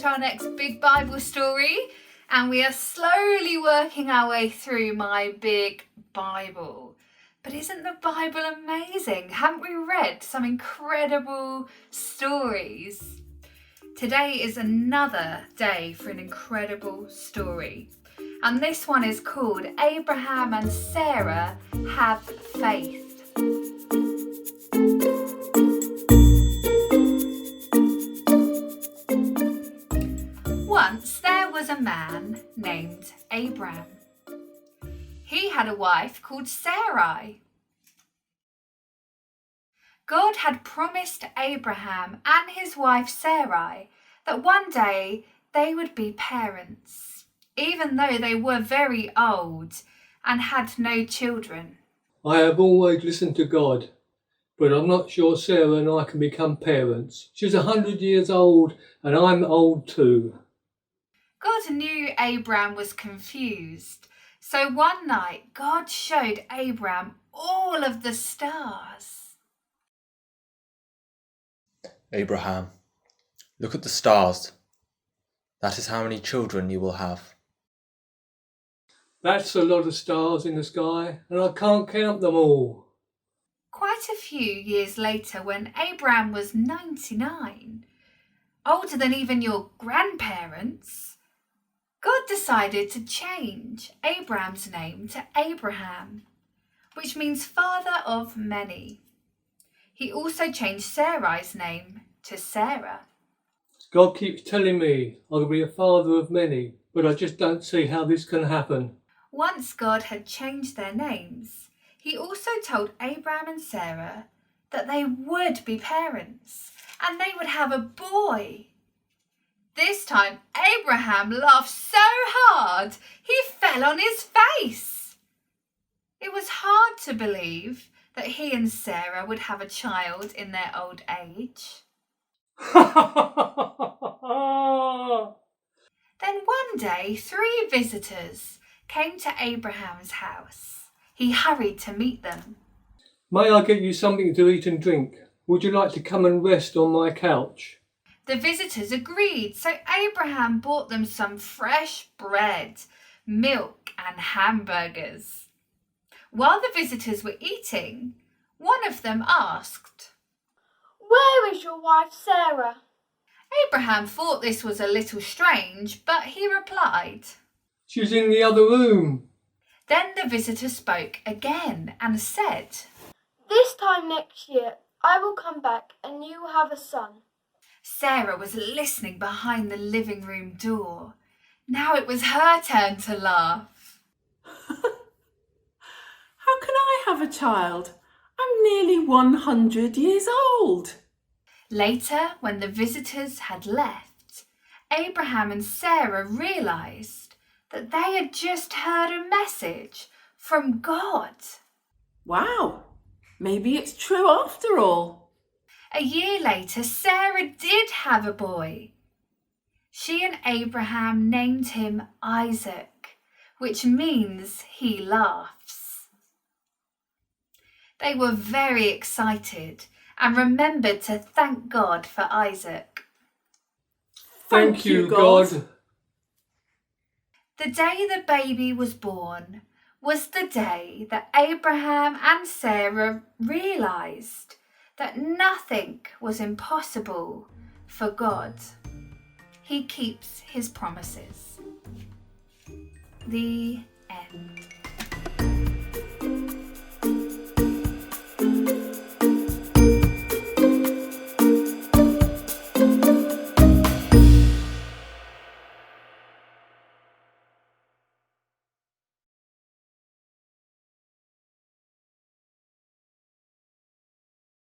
to our next big Bible story, and we are slowly working our way through my big Bible. But isn't the Bible amazing? Haven't we read some incredible stories? Today is another day for an incredible story, and this one is called Abraham and Sarah Have Faith. Once there was a man named Abraham. He had a wife called Sarai. God had promised Abraham and his wife Sarai that one day they would be parents, even though they were very old and had no children. I have always listened to God, but I'm not sure Sarah and I can become parents. She's 100 years old and I'm old too. God knew Abraham was confused, so one night God showed Abraham all of the stars. Abraham, look at the stars. That is how many children you will have. That's a lot of stars in the sky and I can't count them all. Quite a few years later, when Abraham was 99, older than even your grandparents, God decided to change Abraham's name to Abraham, which means father of many. He also changed Sarai's name to Sarah. God keeps telling me I'll be a father of many, but I just don't see how this can happen. Once God had changed their names, he also told Abraham and Sarah that they would be parents and they would have a boy. This time, Abraham laughed so hard he fell on his face. It was hard to believe that he and Sarah would have a child in their old age. Then one day, 3 visitors came to Abraham's house. He hurried to meet them. May I get you something to eat and drink? Would you like to come and rest on my couch? The visitors agreed, so Abraham bought them some fresh bread, milk and hamburgers. While the visitors were eating, one of them asked, "Where is your wife Sarah?" Abraham thought this was a little strange, but he replied, She's in the other room. Then the visitor spoke again and said, "This time next year I will come back and you will have a son." Sarah was listening behind the living room door. Now it was her turn to laugh. How can I have a child? I'm nearly 100 years old. Later, when the visitors had left, Abraham and Sarah realised that they had just heard a message from God. Wow, maybe it's true after all. A year later, Sarah did have a boy. She and Abraham named him Isaac, which means he laughs. They were very excited and remembered to thank God for Isaac. Thank you, God. The day the baby was born was the day that Abraham and Sarah realised that nothing was impossible for God. He keeps his promises. The end.